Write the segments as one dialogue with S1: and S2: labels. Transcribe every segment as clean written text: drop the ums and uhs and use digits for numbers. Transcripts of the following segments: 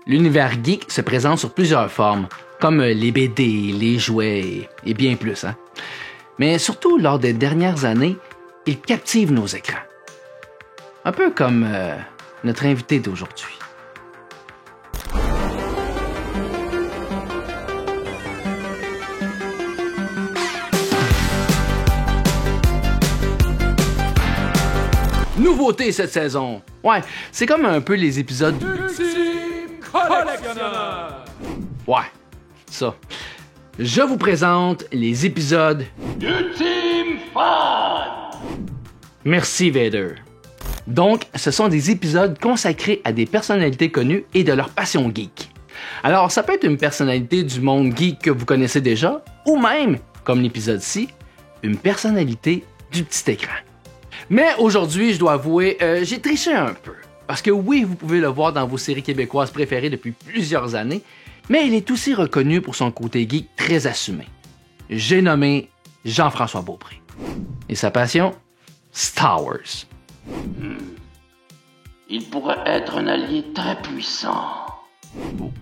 S1: L'univers geek se présente sur plusieurs formes, comme les BD, les jouets et bien plus. Hein? Mais surtout, lors des dernières années, il captive nos écrans. Un peu comme notre invité d'aujourd'hui. Nouveauté cette saison. Ouais, c'est comme un peu les épisodes
S2: Ultime Collectionneur.
S1: Ouais, ça. Je vous présente les épisodes
S2: Ultime Fan.
S1: Merci Vader. Donc, ce sont des épisodes consacrés à des personnalités connues et de leur passion geek. Alors, ça peut être une personnalité du monde geek que vous connaissez déjà, ou même, comme l'épisode-ci, une personnalité du petit écran. Mais aujourd'hui, je dois avouer, j'ai triché un peu. Parce que oui, vous pouvez le voir dans vos séries québécoises préférées depuis plusieurs années, mais il est aussi reconnu pour son côté geek très assumé. J'ai nommé Jean-François Beaupré. Et sa passion? Star Wars.
S3: Il pourrait être un allié très puissant.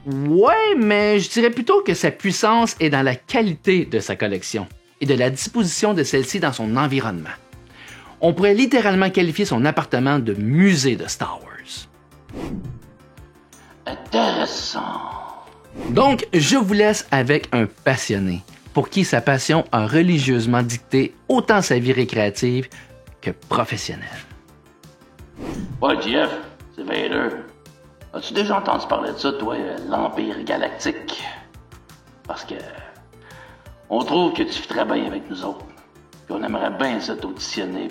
S1: Ouais, mais je dirais plutôt que sa puissance est dans la qualité de sa collection et de la disposition de celle-ci dans son environnement. On pourrait littéralement qualifier son appartement de musée de Star Wars.
S3: Intéressant.
S1: Donc, je vous laisse avec un passionné, pour qui sa passion a religieusement dicté autant sa vie récréative que professionnelle.
S3: Ouais, Jeff, c'est Vader. As-tu déjà entendu parler de ça, toi, l'Empire Galactique? Parce que on trouve que tu fais très bien avec nous autres. Puis on aimerait bien ça t'auditionner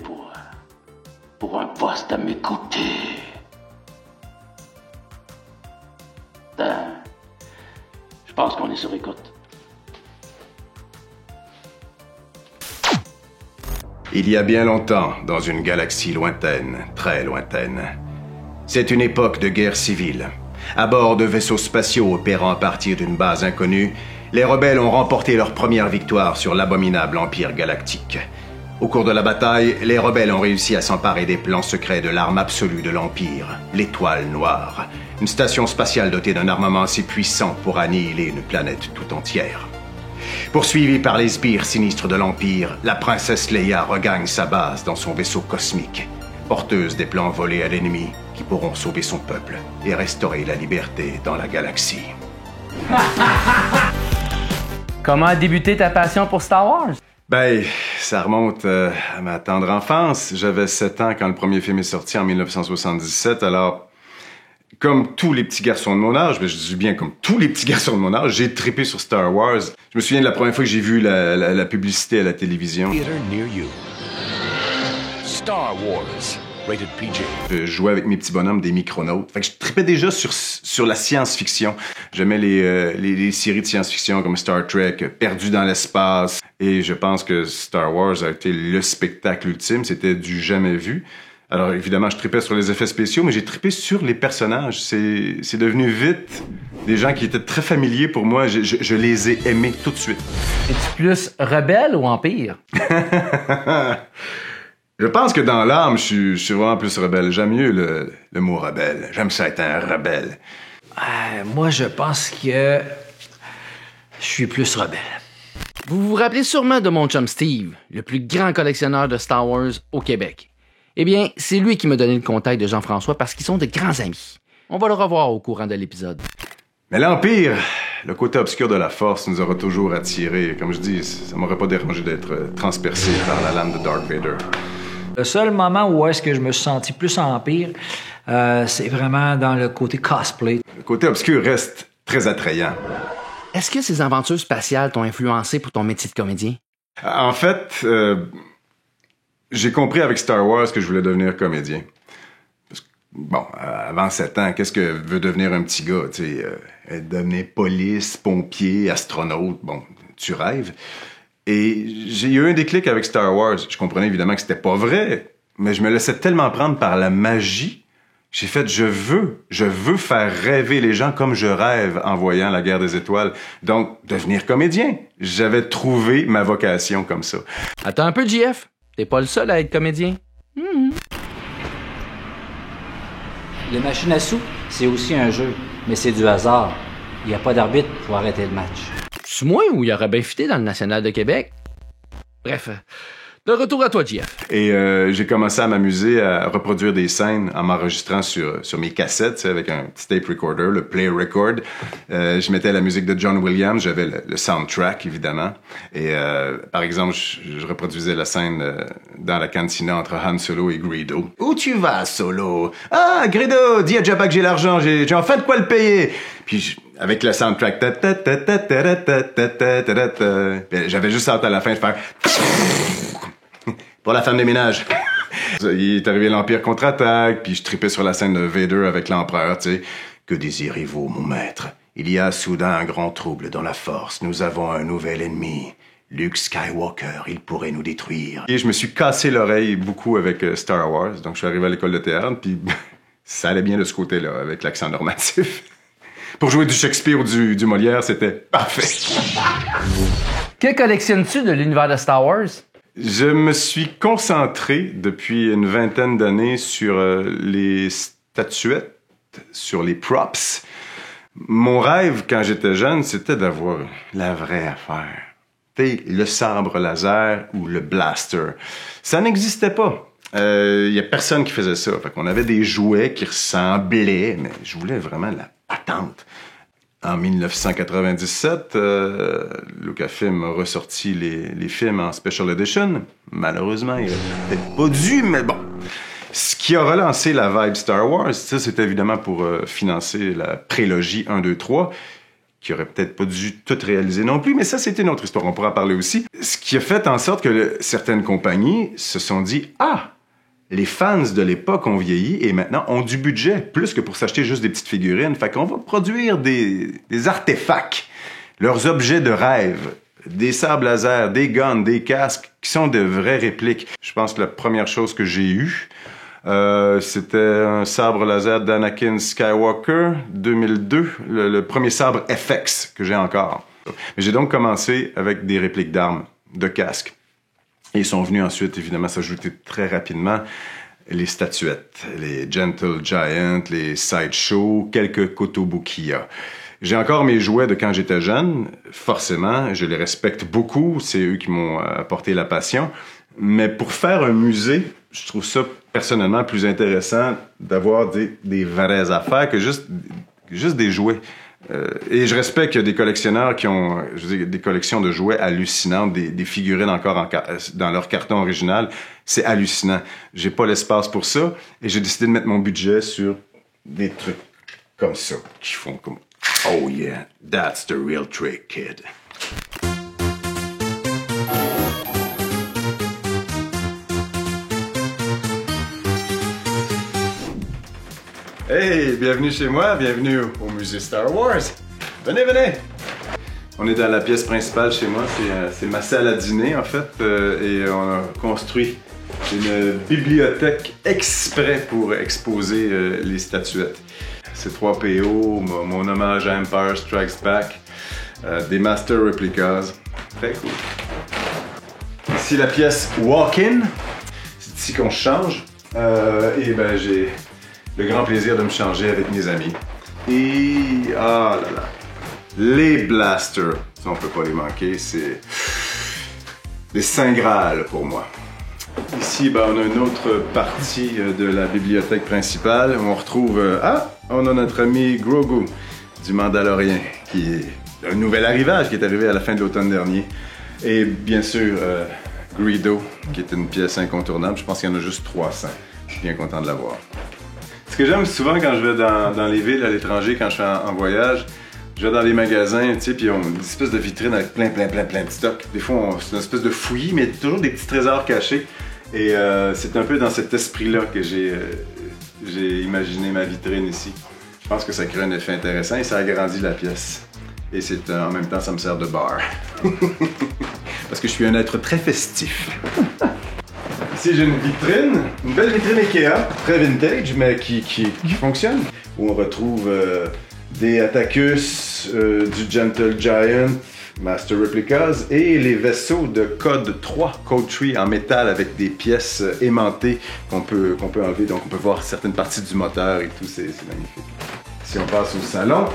S3: pour un poste à mes côtés. Je pense qu'on est sur écoute.
S4: Il y a bien longtemps, dans une galaxie lointaine, très lointaine. C'est une époque de guerre civile. À bord de vaisseaux spatiaux opérant à partir d'une base inconnue, les rebelles ont remporté leur première victoire sur l'abominable Empire Galactique. Au cours de la bataille, les rebelles ont réussi à s'emparer des plans secrets de l'arme absolue de l'Empire, l'Étoile Noire, une station spatiale dotée d'un armement assez puissant pour annihiler une planète tout entière. Poursuivie par les sbires sinistres de l'Empire, la princesse Leia regagne sa base dans son vaisseau cosmique, porteuse des plans volés à l'ennemi qui pourront sauver son peuple et restaurer la liberté dans la galaxie.
S1: Comment a débuté ta passion pour Star Wars?
S4: Ben, ça remonte à ma tendre enfance. J'avais 7 ans quand le premier film est sorti en 1977, alors... Comme tous les petits garçons de mon âge, mais je dis bien comme tous les petits garçons de mon âge, j'ai trippé sur Star Wars. Je me souviens de la première fois que j'ai vu la publicité à la télévision.
S5: Theater near you. Star Wars, rated PG.
S4: Je jouais avec mes petits bonhommes des Micronautes. Fait que je trippais déjà sur la science-fiction. J'aimais les séries de science-fiction comme Star Trek, Perdu dans l'espace. Et je pense que Star Wars a été le spectacle ultime. C'était du jamais vu. Alors, évidemment, je trippais sur les effets spéciaux, mais j'ai trippé sur les personnages. C'est devenu vite des gens qui étaient très familiers pour moi. Je les ai aimés tout de suite.
S1: Es-tu plus rebelle ou empire?
S4: Je pense que dans l'âme, je suis vraiment plus rebelle. J'aime mieux le mot rebelle. J'aime ça être un rebelle.
S6: Moi, je pense que je suis plus rebelle.
S1: Vous vous rappelez sûrement de mon chum Steve, le plus grand collectionneur de Star Wars au Québec. Eh bien, c'est lui qui m'a donné le contact de Jean-François parce qu'ils sont de grands amis. On va le revoir au courant de l'épisode.
S4: Mais l'Empire, le côté obscur de la Force nous aura toujours attirés. Comme je dis, ça m'aurait pas dérangé d'être transpercé par la lame de Darth Vader.
S6: Le seul moment où est-ce que je me suis senti plus empire, c'est vraiment dans le côté cosplay.
S4: Le côté obscur reste très attrayant.
S1: Est-ce que ces aventures spatiales t'ont influencé pour ton métier de comédien?
S4: En fait... j'ai compris avec Star Wars que je voulais devenir comédien. Parce que, bon, avant 7 ans, qu'est-ce que veut devenir un petit gars? Tu sais, devenir police, pompier, astronaute, bon, tu rêves. Et j'ai eu un déclic avec Star Wars. Je comprenais évidemment que c'était pas vrai, mais je me laissais tellement prendre par la magie. J'ai fait, je veux faire rêver les gens comme je rêve en voyant La Guerre des Étoiles. Donc, devenir comédien. J'avais trouvé ma vocation comme ça.
S1: Attends un peu, JF. T'es pas le seul à être comédien.
S6: Les machines à sous, C'est aussi un jeu, mais c'est du hasard. Il n'y a pas d'arbitre pour arrêter le match.
S1: C'est moi ou il aurait bien fité dans le National de Québec? Bref, de retour à toi, Jeff.
S4: Et j'ai commencé à m'amuser à reproduire des scènes en m'enregistrant sur mes cassettes, tu sais, avec un petit tape recorder, le Play Record. Je mettais la musique de John Williams, j'avais le soundtrack, évidemment. Et par exemple, je reproduisais la scène dans la cantina entre Han Solo et Greedo. « Où tu vas, Solo? Ah, Greedo, dis à Jabba que j'ai l'argent, j'ai enfin de quoi le payer! » Puis avec le soundtrack, j'avais juste hâte à la fin de faire... Pour la femme de ménage. Il est arrivé l'Empire contre-attaque, puis je tripais sur la scène de Vader avec l'Empereur, tu sais. Que désirez-vous, mon maître? Il y a soudain un grand trouble dans la Force. Nous avons un nouvel ennemi. Luke Skywalker, il pourrait nous détruire. Et je me suis cassé l'oreille beaucoup avec Star Wars, donc je suis arrivé à l'école de théâtre, puis ça allait bien de ce côté-là, avec l'accent normatif. Pour jouer du Shakespeare ou du Molière, c'était parfait.
S1: Que collectionnes-tu de l'univers de Star Wars?
S4: Je me suis concentré depuis une vingtaine d'années sur les statuettes, sur les props. Mon rêve, quand j'étais jeune, c'était d'avoir la vraie affaire. T'sais, le sabre laser ou le blaster. Ça n'existait pas. Il y a personne qui faisait ça. Fait qu'on avait des jouets qui ressemblaient, mais je voulais vraiment la patente. En 1997, Lucasfilm a ressorti les films en Special Edition. Malheureusement, il aurait peut-être pas dû, mais bon. Ce qui a relancé la vibe Star Wars, ça, c'était évidemment pour financer la prélogie 1, 2, 3, qui aurait peut-être pas dû tout réaliser non plus, mais ça, c'était une autre histoire, on pourra en parler aussi. Ce qui a fait en sorte que certaines compagnies se sont dit « Ah! Les fans de l'époque ont vieilli et maintenant ont du budget, plus que pour s'acheter juste des petites figurines. Fait qu'on va produire des artefacts, leurs objets de rêve, des sabres laser, des guns, des casques, qui sont de vraies répliques. Je pense que la première chose que j'ai eue, c'était un sabre laser d'Anakin Skywalker, 2002, le premier sabre FX que j'ai encore. Mais j'ai donc commencé avec des répliques d'armes, de casques. Et ils sont venus ensuite, évidemment, s'ajouter très rapidement les statuettes, les Gentle Giant, les Sideshow, quelques Kotobukiya. J'ai encore mes jouets de quand j'étais jeune, forcément, je les respecte beaucoup, c'est eux qui m'ont apporté la passion. Mais pour faire un musée, je trouve ça personnellement plus intéressant d'avoir des vraies affaires que juste des jouets. Et je respecte qu'il y a des collectionneurs qui ont des collections de jouets hallucinantes, des figurines encore dans leur carton original. C'est hallucinant. J'ai pas l'espace pour ça et j'ai décidé de mettre mon budget sur des trucs comme ça, qui font comme « Oh yeah, that's the real trick, kid ». Hey, bienvenue chez moi, bienvenue au musée Star Wars. Venez, venez. On est dans la pièce principale chez moi, c'est ma salle à dîner en fait, et on a construit une bibliothèque exprès pour exposer les statuettes. C'est 3PO, mon hommage à Empire Strikes Back, des Master Replicas. Très cool. Ici la pièce Walk-in, c'est ici qu'on se change, et ben j'ai le grand plaisir de me changer avec mes amis. Et ah là là, les blasters, ça on peut pas les manquer, c'est des saints Graal pour moi. Ici, ben, on a une autre partie de la bibliothèque principale où on retrouve on a notre ami Grogu du Mandalorien, qui est un nouvel arrivage qui est arrivé à la fin de l'automne dernier. Et bien sûr, Greedo, qui est une pièce incontournable. Je pense qu'il y en a juste 300. Je suis bien content de l'avoir. Ce que j'aime souvent quand je vais dans les villes à l'étranger, quand je suis en voyage, je vais dans les magasins, tu sais, puis on a une espèce de vitrine avec plein de stocks. Des fois, c'est une espèce de fouillis, mais toujours des petits trésors cachés. Et c'est un peu dans cet esprit-là que j'ai imaginé ma vitrine ici. Je pense que ça crée un effet intéressant et ça agrandit la pièce. Et en même temps, ça me sert de bar. Parce que je suis un être très festif. Ici, j'ai une belle vitrine Ikea, très vintage, mais qui fonctionne. Où on retrouve des Atticus, du Gentle Giant, Master Replicas et les vaisseaux de Code 3, Code 3 en métal avec des pièces aimantées qu'on peut enlever. Donc on peut voir certaines parties du moteur et tout, c'est magnifique. Si on passe au salon,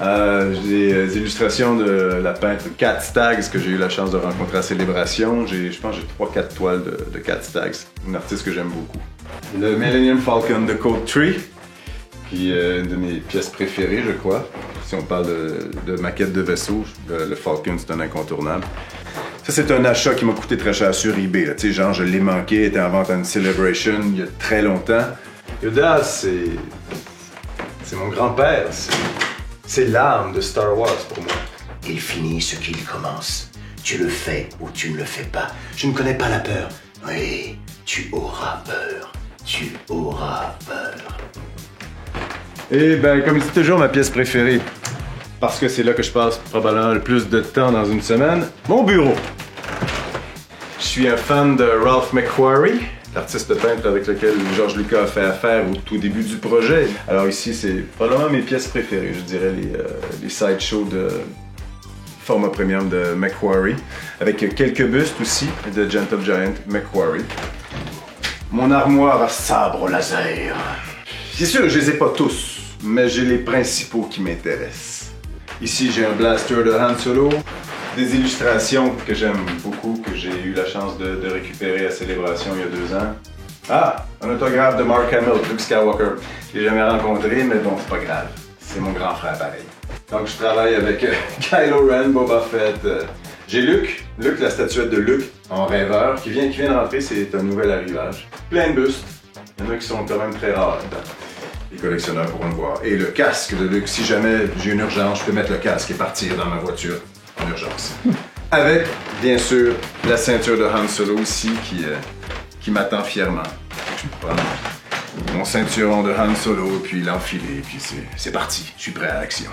S4: j'ai des illustrations de la peintre Cat Staggs que j'ai eu la chance de rencontrer à Célébration. Je pense que j'ai 3-4 toiles de Cat Staggs, une artiste que j'aime beaucoup. Le Millennium Falcon de Code 3, qui est une de mes pièces préférées, je crois. Si on parle de maquette de vaisseau, le Falcon, c'est un incontournable. Ça, c'est un achat qui m'a coûté très cher sur eBay. Tu sais, genre, je l'ai manqué, était en vente à une Celebration il y a très longtemps. Yoda, c'est mon grand-père. C'est l'âme de Star Wars pour moi.
S7: Il finit ce qu'il commence. Tu le fais ou tu ne le fais pas. Je ne connais pas la peur. Oui, tu auras peur. Tu auras peur.
S4: Et ben, comme je dis toujours, ma pièce préférée, parce que c'est là que je passe probablement le plus de temps dans une semaine, mon bureau. Je suis un fan de Ralph McQuarrie, l'artiste peintre avec lequel George Lucas a fait affaire au tout début du projet. Alors ici, c'est probablement mes pièces préférées, je dirais les sideshows de format premium de McQuarrie, avec quelques bustes aussi de Gentle Giant McQuarrie. Mon armoire à sabre laser. C'est sûr, je les ai pas tous, mais j'ai les principaux qui m'intéressent. Ici, j'ai un blaster de Han Solo, des illustrations que j'aime beaucoup, que j'ai eu la chance de récupérer à Célébration il y a 2 ans. Ah, un autographe de Mark Hamill, Luke Skywalker. Je l'ai jamais rencontré, mais bon, c'est pas grave. C'est mon grand frère pareil. Donc, je travaille avec Kylo Ren, Boba Fett. J'ai Luke, la statuette de Luke en rêveur, qui vient de rentrer, c'est un nouvel arrivage. Plein de bustes. Il y en a qui sont quand même très rares là-dedans. Les collectionneurs pourront le voir. Et le casque de Luke, si jamais j'ai une urgence, je peux mettre le casque et partir dans ma voiture en urgence. Avec, bien sûr, la ceinture de Han Solo aussi qui m'attend fièrement. Je peux prendre mon ceinturon de Han Solo, puis l'enfiler, puis c'est parti. Je suis prêt à l'action.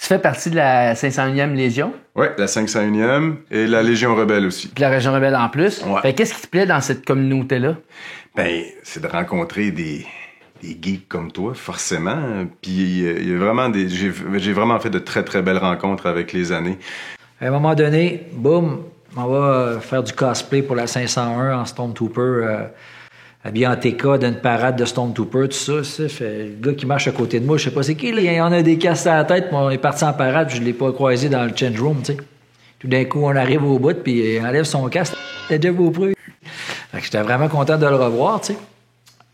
S1: Tu fais partie de la 501e Légion.
S4: Ouais, la 501e et la Légion Rebelle aussi.
S1: Puis la Région Rebelle en plus.
S4: Ouais.
S1: Fait qu'est-ce qui te plaît dans cette communauté-là?
S4: Ben, c'est de rencontrer des geeks comme toi, forcément. Puis il y a vraiment j'ai vraiment fait de très très belles rencontres avec les années.
S6: À un moment donné, boum, on va faire du cosplay pour la 501 en Stormtrooper, habillé en TK d'une parade de Stormtrooper, tout ça. Fait, le gars qui marche à côté de moi, je sais pas c'est qui, là, il en a des casques à la tête, puis on est parti en parade, puis je l'ai pas croisé dans le change room, tu sais. Tout d'un coup, on arrive au bout, puis il enlève son casque, t'es déjà Beaupré. Fait que j'étais vraiment content de le revoir, tu sais.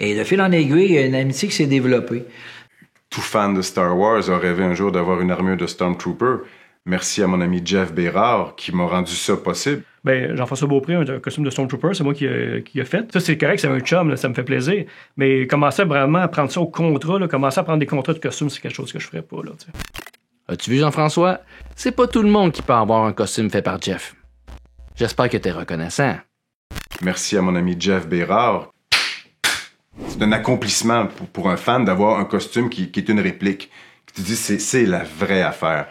S6: Et de fil en aiguille, il y a une amitié qui s'est développée.
S4: Tout fan de Star Wars a rêvé un jour d'avoir une armure de Stormtrooper. Merci à mon ami Jeff Bérard qui m'a rendu ça possible.
S8: Ben, Jean-François Beaupré, un costume de Stormtrooper, c'est moi qui a fait. Ça, c'est correct, c'est un chum, là, ça me fait plaisir. Mais commencer vraiment à prendre ça au contrat, là, commencer à prendre des contrats de costumes, c'est quelque chose que je ferais pas, là, t'sais.
S1: As-tu vu, Jean-François? C'est pas tout le monde qui peut avoir un costume fait par Jeff. J'espère que t'es reconnaissant.
S4: Merci à mon ami Jeff Bérard. C'est un accomplissement pour un fan d'avoir un costume qui est une réplique. Tu te dis, c'est la vraie affaire.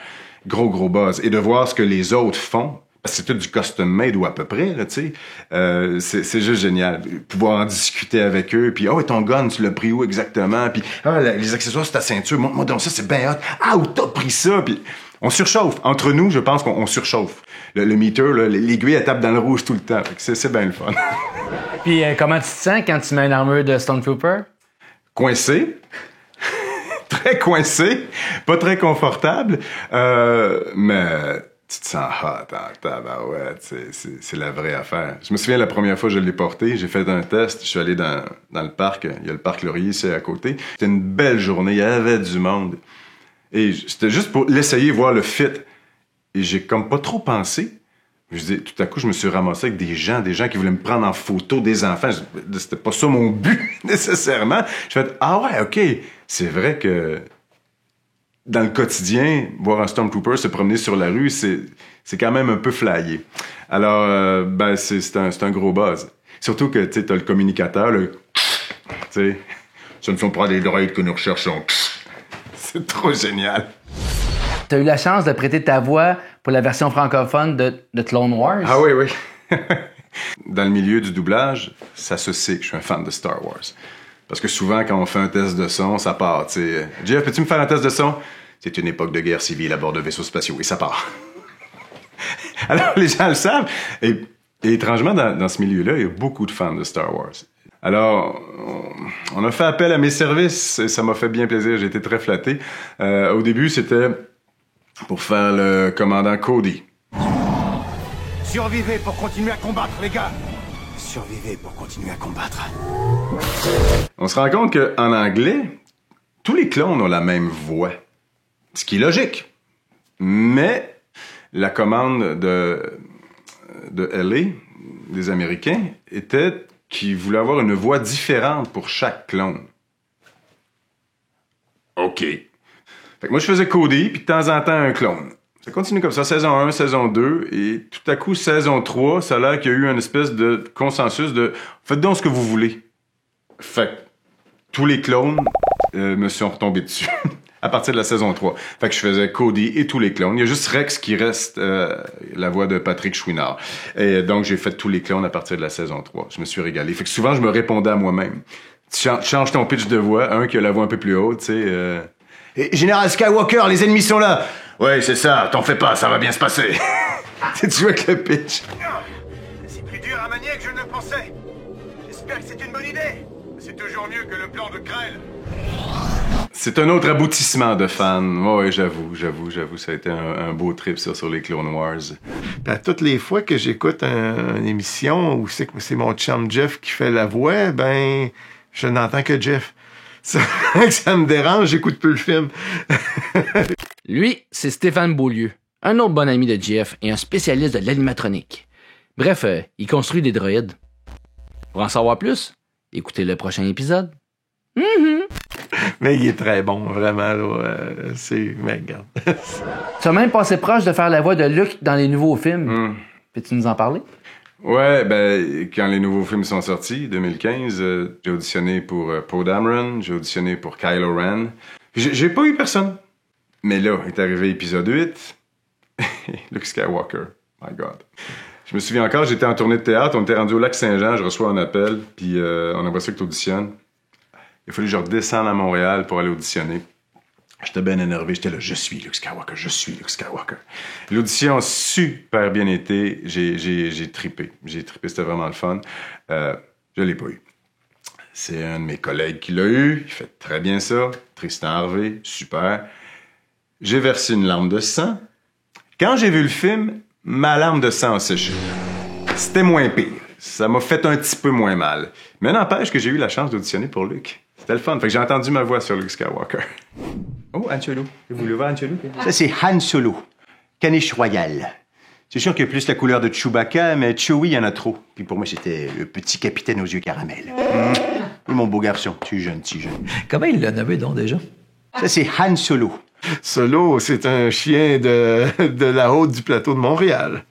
S4: Gros buzz. Et de voir ce que les autres font, parce que c'est tout du custom made ou à peu près, là, tu sais. C'est juste génial. Pouvoir en discuter avec eux, puis « Oh, et ton gun, tu l'as pris où exactement? » Puis « Ah, les accessoires sur ta ceinture, montre-moi donc ça, c'est bien hot. Ah, où t'as pris ça? » Puis on surchauffe. Entre nous, je pense qu'on surchauffe. Le meter, là, l'aiguille, elle tape dans le rouge tout le temps. Fait que c'est bien le fun.
S1: Puis comment tu te sens quand tu mets une armure de Stormtrooper?
S4: Coincé. Très coincé. Pas très confortable. Mais tu te sens hot en tabarouette. C'est la vraie affaire. Je me souviens la première fois que je l'ai porté, j'ai fait un test. Je suis allé dans le parc. Il y a le parc Laurier, c'est à côté. C'était une belle journée. Il y avait du monde. Et c'était juste pour l'essayer, voir le fit. Et j'ai comme pas trop pensé. Je dis, tout à coup, je me suis ramassé avec des gens qui voulaient me prendre en photo, des enfants. C'était pas ça mon but, nécessairement. Je fais, ah ouais, OK. C'est vrai que dans le quotidien, voir un Stormtrooper se promener sur la rue, c'est quand même un peu flyé. Alors, ben, c'est un gros buzz. Surtout que, tu sais, t'as le communicateur, tu sais, ce ne sont pas des droïdes que nous recherchons. C'est trop génial.
S1: T'as eu la chance de prêter ta voix pour la version francophone de Clone Wars.
S4: Ah oui.
S9: Dans le milieu du doublage, ça se sait que je suis un fan de Star Wars. Parce que souvent, quand on fait un test de son, ça part, tu sais. Jeff, peux-tu me faire un test de son? C'est une époque de guerre civile à bord de vaisseaux spatiaux, et ça part. Alors, les gens le savent. Et étrangement, dans ce milieu-là, il y a beaucoup de fans de Star Wars. Alors, on a fait appel à mes services, et ça m'a fait bien plaisir, j'ai été très flatté. Au début, c'était pour faire le commandant Cody.
S7: Survivez pour continuer à combattre, les gars. Survivez pour continuer à combattre.
S9: On se rend compte qu'en anglais, tous les clones ont la même voix. Ce qui est logique. Mais la commande de LA, des Américains, était qu'ils voulaient avoir une voix différente pour chaque clone. OK. Fait que moi, je faisais Cody, puis de temps en temps, un clone. Ça continue comme ça, saison 1, saison 2, et tout à coup, saison 3, ça a l'air qu'il y a eu une espèce de consensus de « faites donc ce que vous voulez ». Fait que tous les clones me sont retombés dessus à partir de la saison 3. Fait que je faisais Cody et tous les clones. Il y a juste Rex qui reste la voix de Patrick Chouinard. Et donc, j'ai fait tous les clones à partir de la saison 3. Je me suis régalé. Fait que souvent, je me répondais à moi-même. Tu changes ton pitch de voix, un qui a la voix un peu plus haute, tu sais...
S7: Général Skywalker, les ennemis sont là.
S9: Ouais, c'est ça, t'en fais pas, ça va bien se passer. Tu joues avec le pitch.
S7: C'est plus dur à manier que je ne le pensais. J'espère que c'est une bonne idée. C'est toujours mieux que le plan de Krell.
S9: C'est un autre aboutissement de fan. Ouais, j'avoue, ça a été un beau trip, ça, sur les Clone Wars.
S10: À toutes les fois que j'écoute une émission où c'est mon chum Jeff qui fait la voix, ben, je n'entends que Jeff. Ça me dérange, j'écoute peu le film.
S1: Lui, c'est Stéphane Beaulieu, un autre bon ami de Jeff et un spécialiste de l'animatronique. Bref, il construit des droïdes. Pour en savoir plus, écoutez le prochain épisode.
S10: Mais il est très bon, vraiment, là. Mais regarde.
S1: Tu as même passé proche de faire la voix de Luke dans les nouveaux films. Peux-tu nous en parler?
S9: Ouais, ben, quand les nouveaux films sont sortis, 2015, j'ai auditionné pour Poe Dameron, j'ai auditionné pour Kylo Ren. J'ai pas eu personne. Mais là, est arrivé épisode 8. Luke Skywalker. My God. Je me souviens encore, j'étais en tournée de théâtre, on était rendu au lac Saint-Jean, je reçois un appel, puis on aimerait ça que tu auditionnes. Il a fallu que je redescende à Montréal pour aller auditionner. J'étais bien énervé, j'étais là, je suis Luke Skywalker. L'audition a super bien été, j'ai trippé, c'était vraiment le fun. Je l'ai pas eu. C'est un de mes collègues qui l'a eu, il fait très bien ça, Tristan Harvey, super. J'ai versé une larme de sang. Quand j'ai vu le film, ma larme de sang a séché. C'était moins pire, ça m'a fait un petit peu moins mal. Mais n'empêche que j'ai eu la chance d'auditionner pour Luke. C'était le fun, fait que j'ai entendu ma voix sur Luke Skywalker. Oh, Han Solo. Vous voulez voir Han Solo?
S7: Ça, c'est Han Solo. Caniche royale. C'est sûr qu'il y a plus la couleur de Chewbacca, mais Chewie, il y en a trop. Puis pour moi, c'était le petit capitaine aux yeux caramel. Oui, mon beau garçon. Tu es jeune, si jeune.
S6: Comment il l'a nommé, donc, déjà?
S7: Ça, c'est Han Solo.
S10: Solo, c'est un chien de la haute du plateau de Montréal.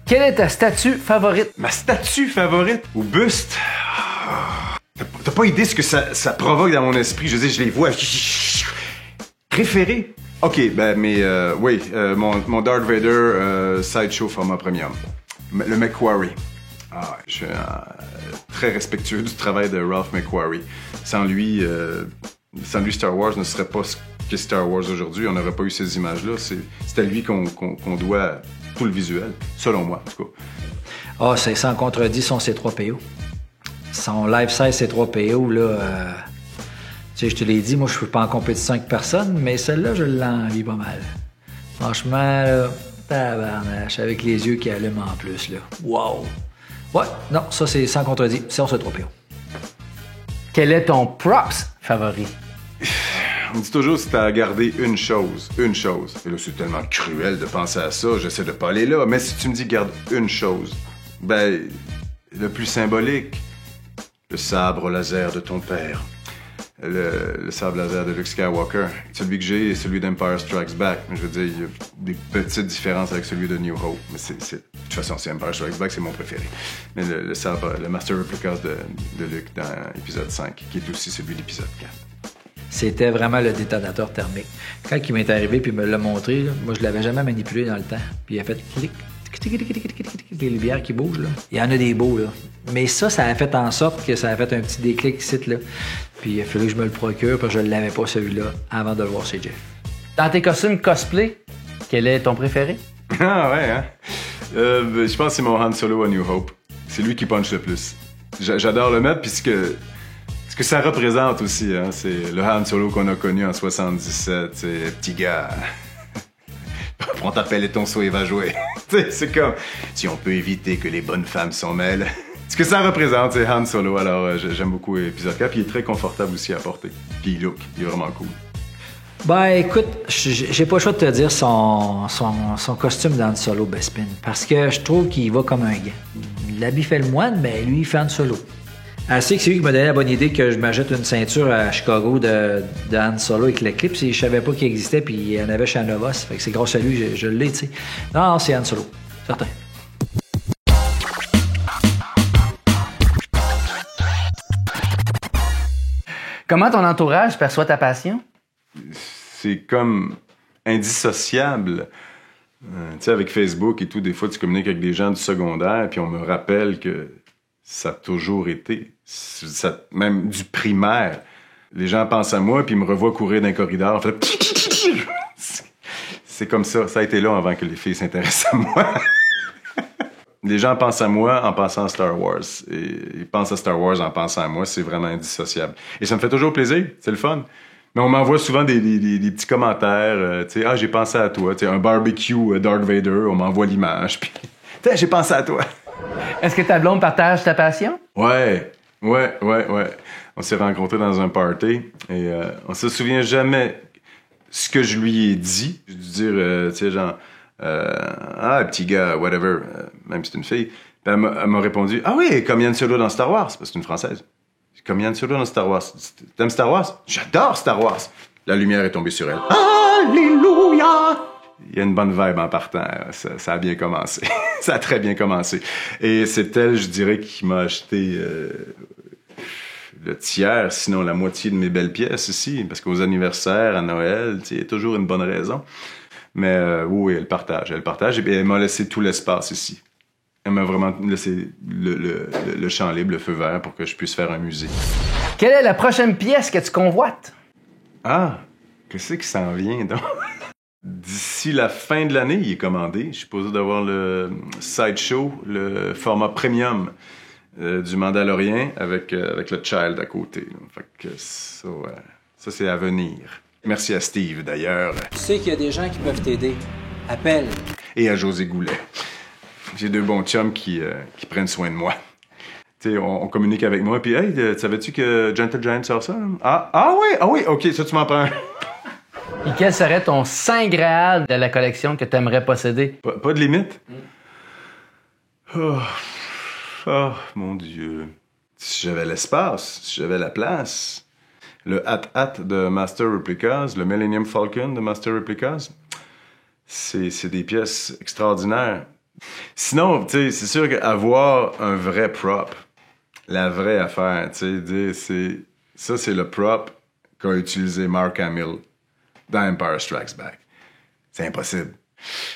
S1: Quelle est ta statue favorite?
S9: Ma statue favorite? Ou buste? T'as pas idée ce que ça provoque dans mon esprit. Je veux dire, je les vois. Préféré? OK, ben, mais oui, mon Darth Vader Sideshow format premium. Le McQuarrie. Ah, je suis très respectueux du travail de Ralph McQuarrie. Sans lui, Star Wars ne serait pas ce qu'est Star Wars aujourd'hui. On n'aurait pas eu ces images-là. C'est à lui qu'on doit tout le visuel, selon moi, en tout cas.
S6: Ah, c'est sans contredit son C3PO. Son life size C3PO, là... tu sais, je te l'ai dit, moi, je suis pas en compétition avec personne, mais celle-là, je l'envie pas mal. Franchement, là, tabarnache, avec les yeux qui allument en plus, là. Wow! Ouais, non, ça, c'est sans contredit. C'est son C3PO.
S1: Quel est ton props favori?
S9: On dit toujours si t'as à garder une chose. Et là, c'est tellement cruel de penser à ça, j'essaie de pas aller là. Mais si tu me dis garde une chose, ben, le plus symbolique, le sabre laser de ton père. Le sabre laser de Luke Skywalker. Celui que j'ai est celui d'Empire Strikes Back. Mais je veux dire, il y a des petites différences avec celui de New Hope. Mais c'est façon, c'est Empire Strikes Back, c'est mon préféré. Mais le sabre, le Master Replicas de Luke dans épisode 5, qui est aussi celui de l'épisode 4.
S6: C'était vraiment le détonateur thermique. Quand il m'est arrivé puis il me l'a montré, là, moi je l'avais jamais manipulé dans le temps. Puis il a fait clic, les lumières qui bougent, là. Il y en a des beaux, là. Mais ça a fait en sorte que ça a fait un petit déclic ici, là. Puis il a fallu que je me le procure parce que je ne l'avais pas celui-là avant de le voir chez Jeff.
S1: Dans tes costumes cosplay, quel est ton préféré?
S9: Ah ouais, hein? Je pense que c'est mon Han Solo A New Hope. C'est lui qui punch le plus. J'adore le mettre, puis ce que ça représente aussi, hein, c'est le Han Solo qu'on a connu en 77, c'est petit gars. Prends ta pelle et ton seau et va jouer. C'est comme, si on peut éviter que les bonnes femmes s'en mêlent. Ce que ça représente, c'est Han Solo, alors j'aime beaucoup l'épisode 4, puis il est très confortable aussi à porter. Puis il look, il est vraiment cool.
S6: Ben écoute, j'ai pas le choix de te dire son costume dans Han Solo, Bespin, parce que je trouve qu'il va comme un gars. L'habit fait le moine, mais lui, il fait Han Solo. C'est lui qui m'a donné la bonne idée que je m'achète une ceinture à Chicago de Han Solo avec l'éclipse et je savais pas qu'il existait puis il y en avait chez Novos. Fait que c'est grâce à lui je l'ai, tu sais. Non, c'est Han Solo, certain.
S1: Comment ton entourage perçoit ta passion?
S9: C'est comme indissociable. Tu sais, avec Facebook et tout, des fois, tu communiques avec des gens du secondaire, puis on me rappelle que ça a toujours été, même du primaire. Les gens pensent à moi, puis ils me revoient courir dans un corridor. En fait, c'est comme ça. Ça a été là avant que les filles s'intéressent à moi. Les gens pensent à moi en pensant à Star Wars. Et ils pensent à Star Wars en pensant à moi. C'est vraiment indissociable. Et ça me fait toujours plaisir. C'est le fun. Mais on m'envoie souvent des petits commentaires. Tu sais, ah, j'ai pensé à toi. Tu sais, un barbecue Darth Vader, on m'envoie l'image. Puis, tu sais, j'ai pensé à toi.
S1: Est-ce que ta blonde partage ta passion?
S9: Ouais. On s'est rencontrés dans un party et on se souvient jamais ce que je lui ai dit. Je dû dire, tu sais, genre, ah, petit gars, whatever, même si c'est une fille. Puis elle m'a répondu, ah oui, comme Yann Solo dans Star Wars, parce que c'est une Française. Comme Yann Solo dans Star Wars. T'aimes Star Wars? J'adore Star Wars. La lumière est tombée sur elle. Alléluia! Il y a une bonne vibe en partant. Ça a bien commencé. Ça a très bien commencé. Et c'est elle, je dirais, qui m'a acheté le tiers, sinon la moitié de mes belles pièces ici. Parce qu'aux anniversaires, à Noël, il y a toujours une bonne raison. Mais oui, elle partage. Et puis, elle m'a laissé tout l'espace ici. Elle m'a vraiment laissé le champ libre, le feu vert, pour que je puisse faire un musée.
S1: Quelle est la prochaine pièce que tu convoites?
S9: Ah, qu'est-ce qui s'en vient, donc? D'ici la fin de l'année, il est commandé. Je suis supposé d'avoir le Sideshow, le format premium du Mandalorian avec le Child à côté. Fait que ça, ça, c'est à venir. Merci à Steve, d'ailleurs.
S6: Tu sais qu'il y a des gens qui peuvent t'aider. Appelle.
S9: Et à José Goulet. J'ai deux bons chums qui prennent soin de moi. Tu sais, on communique avec moi, puis « Hey, savais-tu que Gentle Giant sort ça? » Ah oui, OK, ça, tu m'en prends un.
S1: Et quel serait ton saint graal de la collection que tu aimerais posséder?
S9: Pas de limite? Oh, mon Dieu. Si j'avais l'espace, si j'avais la place, le Hat de Master Replicas, le Millennium Falcon de Master Replicas, c'est des pièces extraordinaires. Sinon, tu sais, c'est sûr qu'avoir un vrai prop, la vraie affaire, tu sais, c'est le prop qu'a utilisé Mark Hamill dans Empire Strikes Back. C'est impossible.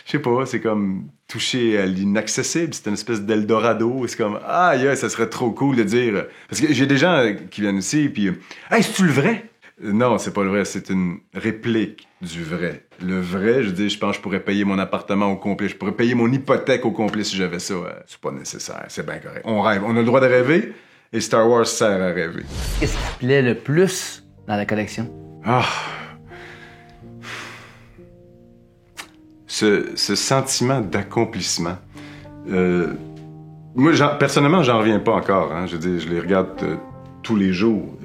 S9: Je sais pas, c'est comme toucher à l'inaccessible. C'est une espèce d'Eldorado. C'est comme, ah, yeah, ça serait trop cool de dire. Parce que j'ai des gens qui viennent ici, puis, hey, c'est-tu le vrai? Non, c'est pas le vrai, c'est une réplique du vrai. Le vrai, je dis, je pense que je pourrais payer mon appartement au complet, je pourrais payer mon hypothèque au complet si j'avais ça. C'est pas nécessaire, c'est bien correct. On rêve, on a le droit de rêver, et Star Wars sert à rêver.
S1: Qu'est-ce qui te plaît le plus dans la collection?
S9: Ah... Ce sentiment d'accomplissement. Moi, personnellement, j'en reviens pas encore. Hein. Je veux dire, je les regarde tous les jours.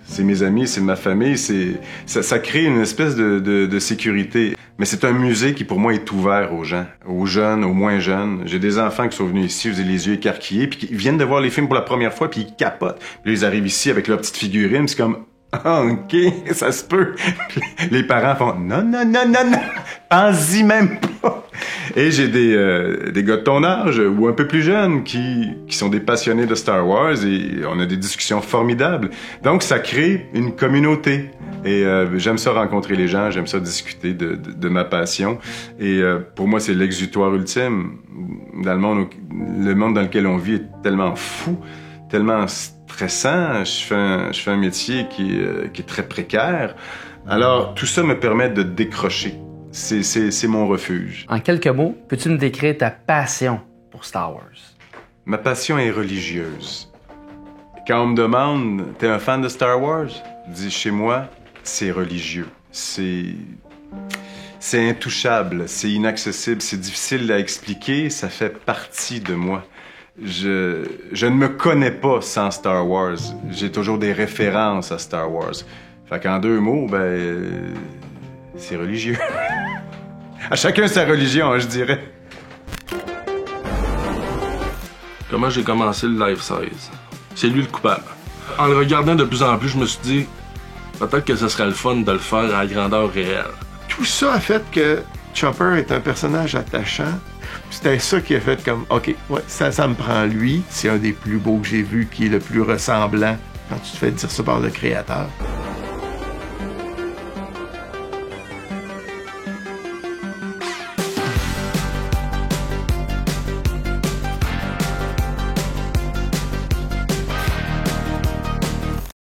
S9: C'est mes amis, c'est ma famille. Ça crée une espèce de sécurité. Mais c'est un musée qui, pour moi, est ouvert aux gens, aux jeunes, aux moins jeunes. J'ai des enfants qui sont venus ici, ils ont les yeux écarquillés, puis qui viennent de voir les films pour la première fois, puis ils capotent. Puis ils arrivent ici avec leur petite figurine, c'est comme... Ah, OK, ça se peut. Les parents font non, pense-y même pas. Et j'ai des gars de ton âge ou un peu plus jeunes qui sont des passionnés de Star Wars et on a des discussions formidables. Donc, ça crée une communauté. Et j'aime ça rencontrer les gens, j'aime ça discuter de ma passion. Et pour moi, c'est l'exutoire ultime. Dans le monde dans lequel on vit est tellement fou, tellement stressant. Je fais un métier qui est très précaire. Alors, tout ça me permet de décrocher. C'est mon refuge.
S1: En quelques mots, peux-tu me décrire ta passion pour Star Wars?
S9: Ma passion est religieuse. Quand on me demande, t'es un fan de Star Wars? Je dis, chez moi, c'est religieux. C'est intouchable, c'est inaccessible, c'est difficile à expliquer, ça fait partie de moi. Je ne me connais pas sans Star Wars. J'ai toujours des références à Star Wars. Fait qu'en 2 mots, c'est religieux. À chacun sa religion, je dirais.
S11: Comment j'ai commencé le Life Size? C'est lui le coupable. En le regardant de plus en plus, je me suis dit, peut-être que ce serait le fun de le faire à grandeur réelle.
S10: Tout ça a fait que Chopper est un personnage attachant. C'était ça qui a fait comme, OK, ouais, ça me prend lui. C'est un des plus beaux que j'ai vu, qui est le plus ressemblant quand tu te fais dire ça par le créateur.